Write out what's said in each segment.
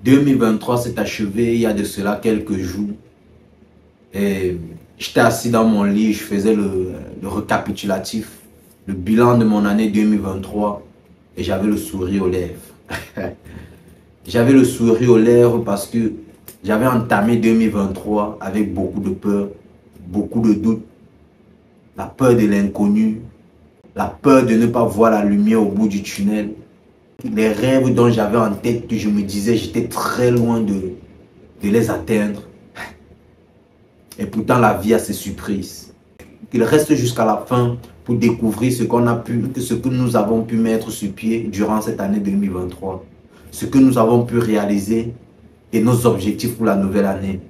2023 s'est achevé il y a de cela quelques jours. Et j'étais assis dans mon lit, je faisais le récapitulatif, le bilan de mon année 2023 et j'avais le sourire aux lèvres. J'avais le sourire aux lèvres parce que j'avais entamé 2023 avec beaucoup de peur, beaucoup de doutes, la peur de l'inconnu, la peur de ne pas voir la lumière au bout du tunnel. Les rêves dont j'avais en tête, que je me disais, j'étais très loin de les atteindre. Et pourtant, la vie a ses surprises. Il reste jusqu'à la fin pour découvrir ce que nous avons pu mettre sur pied durant cette année 2023. Ce que nous avons pu réaliser et nos objectifs pour la nouvelle année.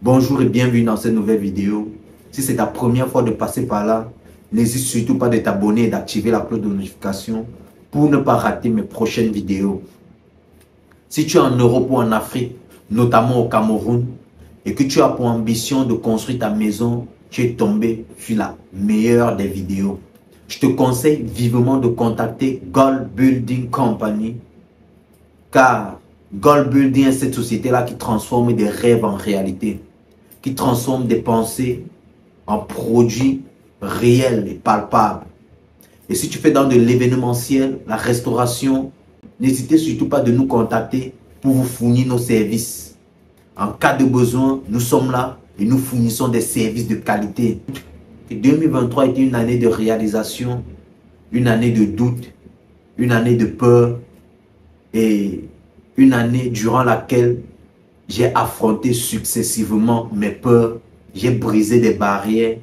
Bonjour et bienvenue dans cette nouvelle vidéo. Si c'est ta première fois de passer par là, n'hésite surtout pas de t'abonner et d'activer la cloche de notification pour ne pas rater mes prochaines vidéos. Si tu es en Europe ou en Afrique, notamment au Cameroun, et que tu as pour ambition de construire ta maison, tu es tombé sur la meilleure des vidéos. Je te conseille vivement de contacter Gold Building Company, car Gold Building est cette société-là qui transforme des rêves en réalité, qui transforme des pensées en produits réels et palpables. Et si tu fais dans de l'événementiel, la restauration, n'hésitez surtout pas de nous contacter pour vous fournir nos services. En cas de besoin, nous sommes là et nous fournissons des services de qualité. 2023 était une année de réalisation, une année de doute, une année de peur et une année durant laquelle j'ai affronté successivement mes peurs, j'ai brisé des barrières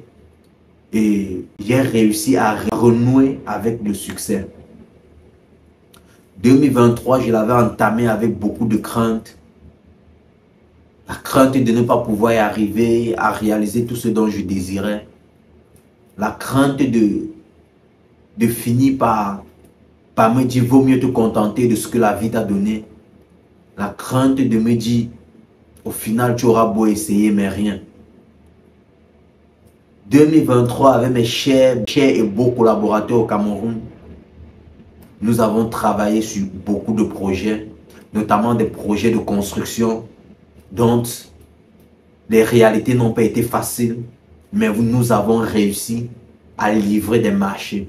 et j'ai réussi à renouer avec le succès. 2023, je l'avais entamé avec beaucoup de crainte. La crainte de ne pas pouvoir y arriver à réaliser tout ce dont je désirais. La crainte de finir par me dire, vaut mieux te contenter de ce que la vie t'a donné. La crainte de me dire, au final, tu auras beau essayer, mais rien. 2023, avec mes chers et beaux collaborateurs au Cameroun, nous avons travaillé sur beaucoup de projets, notamment des projets de construction dont les réalités n'ont pas été faciles, mais nous avons réussi à livrer des marchés.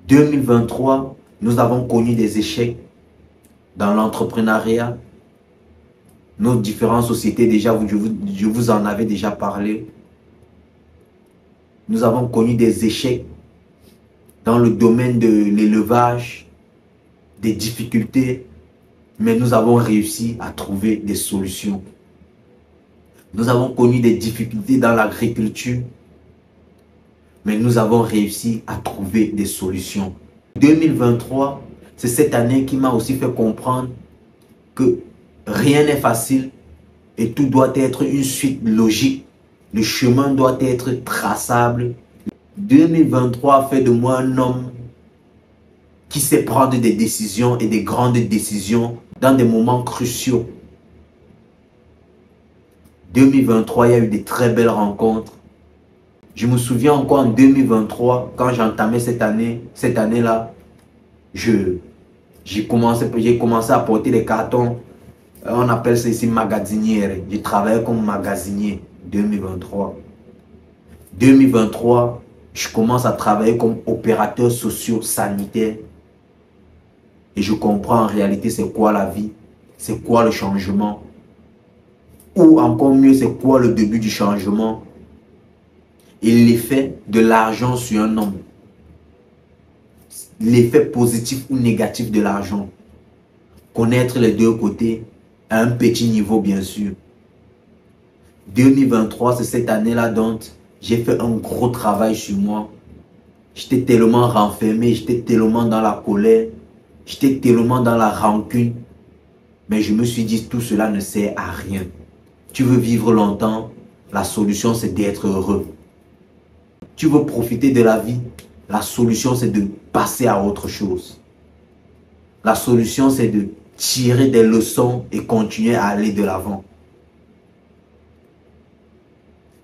2023, nous avons connu des échecs dans l'entrepreneuriat. Nos différentes sociétés, déjà, je vous en avais déjà parlé. Nous avons connu des échecs dans le domaine de l'élevage, des difficultés, mais nous avons réussi à trouver des solutions. Nous avons connu des difficultés dans l'agriculture, mais nous avons réussi à trouver des solutions. 2023, c'est cette année qui m'a aussi fait comprendre que rien n'est facile et tout doit être une suite logique. Le chemin doit être traçable. 2023 a fait de moi un homme qui sait prendre des décisions et des grandes décisions dans des moments cruciaux. 2023, il y a eu de très belles rencontres. Je me souviens encore en 2023, quand j'entamais cette année-là, j'ai commencé à porter des cartons. On appelle ça ici magasinière. J'ai travaillé comme magasinier 2023. 2023, je commence à travailler comme opérateur socio-sanitaire. Et je comprends en réalité c'est quoi la vie, c'est quoi le changement. Ou encore mieux, c'est quoi le début du changement. Et l'effet de l'argent sur un homme. L'effet positif ou négatif de l'argent. Connaître les deux côtés à un petit niveau bien sûr. 2023, c'est cette année-là dont j'ai fait un gros travail sur moi. J'étais tellement renfermé, j'étais tellement dans la colère, j'étais tellement dans la rancune. Mais je me suis dit, tout cela ne sert à rien. Tu veux vivre longtemps, la solution c'est d'être heureux. Tu veux profiter de la vie, la solution c'est de passer à autre chose. La solution c'est de tirer des leçons et continuer à aller de l'avant.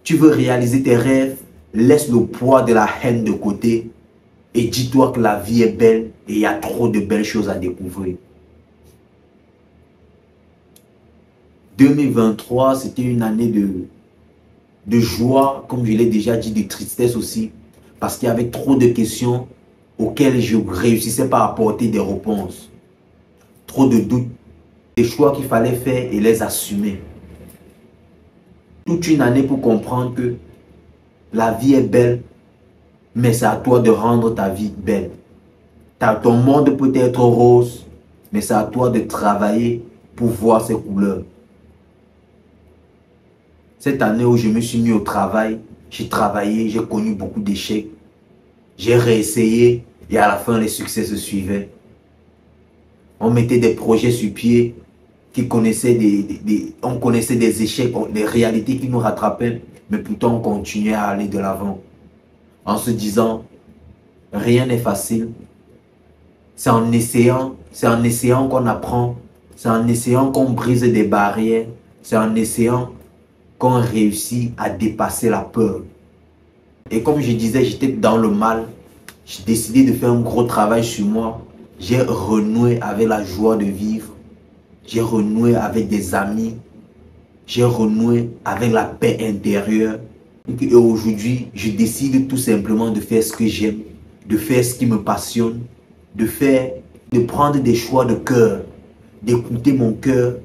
Tu veux réaliser tes rêves, Laisse le poids de la haine de côté et dis-toi que la vie est belle et il y a trop de belles choses à découvrir. 2023, c'était une année de joie, comme je l'ai déjà dit, de tristesse aussi, parce qu'il y avait trop de questions auxquelles je ne réussissais pas à apporter des réponses. Trop de doutes, des choix qu'il fallait faire et les assumer. Toute une année pour comprendre que la vie est belle, mais c'est à toi de rendre ta vie belle. Ton monde peut être rose, mais c'est à toi de travailler pour voir ses couleurs. Cette année où je me suis mis au travail, j'ai travaillé, j'ai connu beaucoup d'échecs. J'ai réessayé et à la fin, les succès se suivaient. On mettait des projets sur pied qui connaissaient on connaissait des échecs, des réalités qui nous rattrapaient, mais pourtant on continuait à aller de l'avant. En se disant, rien n'est facile. C'est en essayant qu'on apprend, c'est en essayant qu'on brise des barrières, c'est en essayant qu'on réussit à dépasser la peur. Et comme je disais, j'étais dans le mal. J'ai décidé de faire un gros travail sur moi. J'ai renoué avec la joie de vivre. J'ai renoué avec des amis. J'ai renoué avec la paix intérieure. Et aujourd'hui, je décide tout simplement de faire ce que j'aime, de faire ce qui me passionne, de prendre des choix de cœur, d'écouter mon cœur,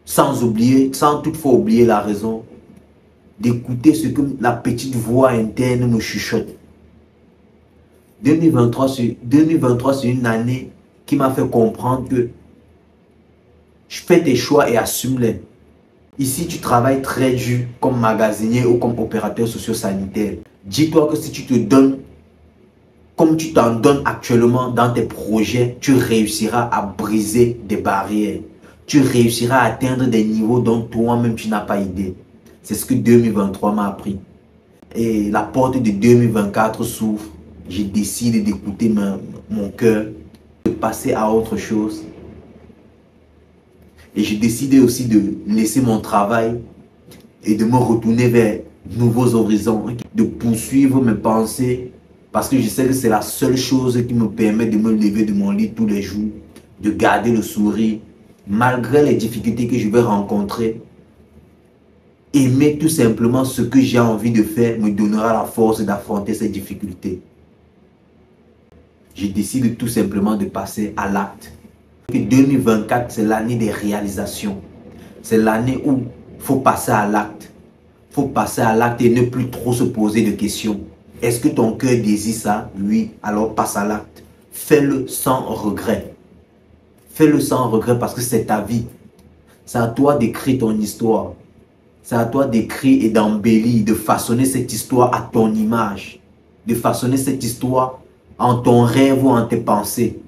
sans toutefois oublier la raison, d'écouter ce que la petite voix interne me chuchote. 2023, c'est une année qui m'a fait comprendre que je fais tes choix et assume-les. Ici, tu travailles très dur comme magasinier ou comme opérateur socio-sanitaire. Dis-toi que si tu te donnes comme tu t'en donnes actuellement dans tes projets, tu réussiras à briser des barrières. Tu réussiras à atteindre des niveaux dont toi-même tu n'as pas idée. C'est ce que 2023 m'a appris. Et la porte de 2024 s'ouvre. J'ai décidé d'écouter mon cœur, de passer à autre chose. Et j'ai décidé aussi de laisser mon travail et de me retourner vers nouveaux horizons, de poursuivre mes pensées, parce que je sais que c'est la seule chose qui me permet de me lever de mon lit tous les jours, de garder le sourire, malgré les difficultés que je vais rencontrer. Aimer tout simplement ce que j'ai envie de faire me donnera la force d'affronter ces difficultés. Je décide tout simplement de passer à l'acte. 2024, c'est l'année des réalisations. C'est l'année où il faut passer à l'acte. Il faut passer à l'acte et ne plus trop se poser de questions. Est-ce que ton cœur désire ça? Oui, alors passe à l'acte. Fais-le sans regret. Fais-le sans regret parce que c'est ta vie. C'est à toi d'écrire ton histoire. C'est à toi d'écrire et d'embellir, de façonner cette histoire à ton image. De façonner cette histoire en ton rêve ou en tes pensées.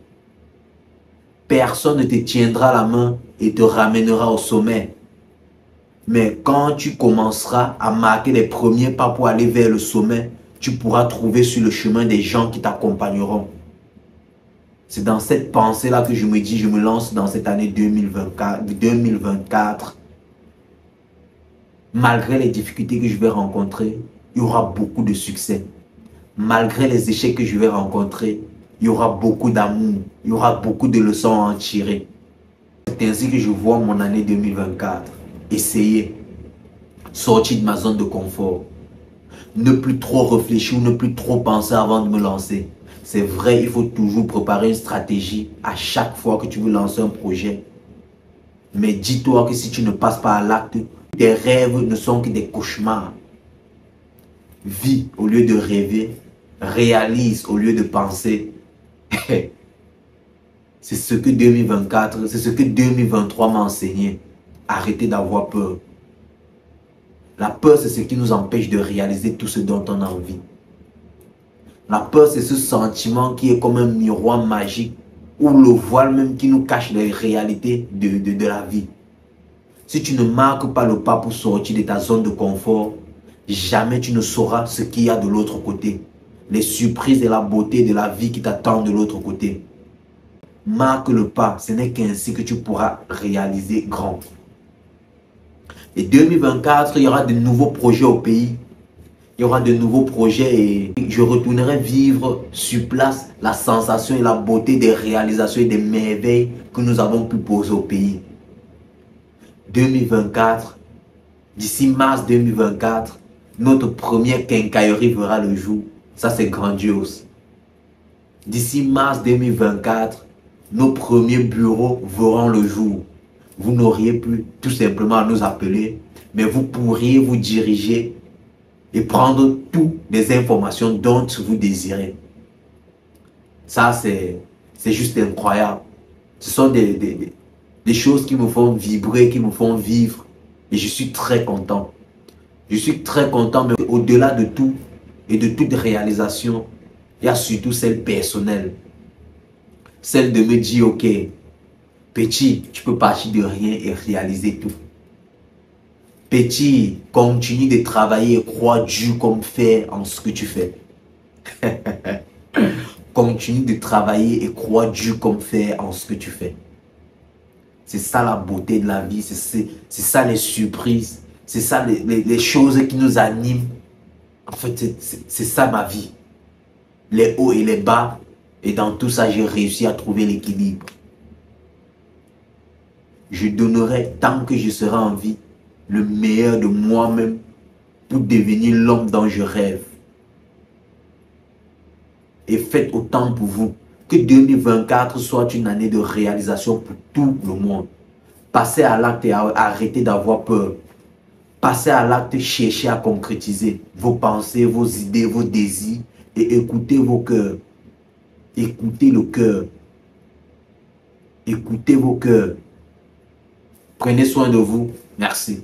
Personne ne te tiendra la main et te ramènera au sommet. Mais quand tu commenceras à marquer les premiers pas pour aller vers le sommet, tu pourras trouver sur le chemin des gens qui t'accompagneront. C'est dans cette pensée-là que je me dis, je me lance dans cette année 2024. Malgré les difficultés que je vais rencontrer, il y aura beaucoup de succès. Malgré les échecs que je vais rencontrer, il y aura beaucoup d'amour, il y aura beaucoup de leçons à en tirer. C'est ainsi que je vois mon année 2024. Essayer, sortir de ma zone de confort. Ne plus trop réfléchir, ne plus trop penser avant de me lancer. C'est vrai, il faut toujours préparer une stratégie à chaque fois que tu veux lancer un projet. Mais dis-toi que si tu ne passes pas à l'acte, tes rêves ne sont que des cauchemars. Vis au lieu de rêver, réalise au lieu de penser. C'est ce que 2024, c'est ce que 2023 m'a enseigné. Arrêtez d'avoir peur. La peur, c'est ce qui nous empêche de réaliser tout ce dont on a envie. La peur, c'est ce sentiment qui est comme un miroir magique ou le voile même qui nous cache les réalités de la vie. Si tu ne marques pas le pas pour sortir de ta zone de confort, jamais tu ne sauras ce qu'il y a de l'autre côté. Les surprises et la beauté de la vie qui t'attendent de l'autre côté. Marque le pas, ce n'est qu'ainsi que tu pourras réaliser grand. Et 2024, il y aura de nouveaux projets au pays. Il y aura de nouveaux projets et je retournerai vivre sur place la sensation et la beauté des réalisations et des merveilles que nous avons pu poser au pays. 2024, d'ici mars 2024, notre première quincaillerie verra le jour. Ça, c'est grandiose. D'ici mars 2024, nos premiers bureaux verront le jour. Vous n'auriez plus tout simplement à nous appeler, mais vous pourriez vous diriger et prendre toutes les informations dont vous désirez. Ça, c'est juste incroyable. Ce sont des choses qui me font vibrer, qui me font vivre. Et je suis très content. Je suis très content, mais au-delà de tout et de toute réalisation, il y a surtout celle personnelle. Celle de me dire, ok, petit, tu peux partir de rien et réaliser tout. Petit, continue de travailler et crois dur comme fer en ce que tu fais. Continue de travailler et crois dur comme fer en ce que tu fais. C'est ça la beauté de la vie, c'est ça les surprises, c'est ça les choses qui nous animent. En fait, c'est ça ma vie. Les hauts et les bas, et dans tout ça, j'ai réussi à trouver l'équilibre. Je donnerai, tant que je serai en vie, le meilleur de moi-même pour devenir l'homme dont je rêve. Et faites autant pour vous. Que 2024 soit une année de réalisation pour tout le monde. Passez à l'acte et arrêtez d'avoir peur. Passez à l'acte, cherchez à concrétiser vos pensées, vos idées, vos désirs et écoutez vos cœurs. Écoutez le cœur. Écoutez vos cœurs. Prenez soin de vous. Merci.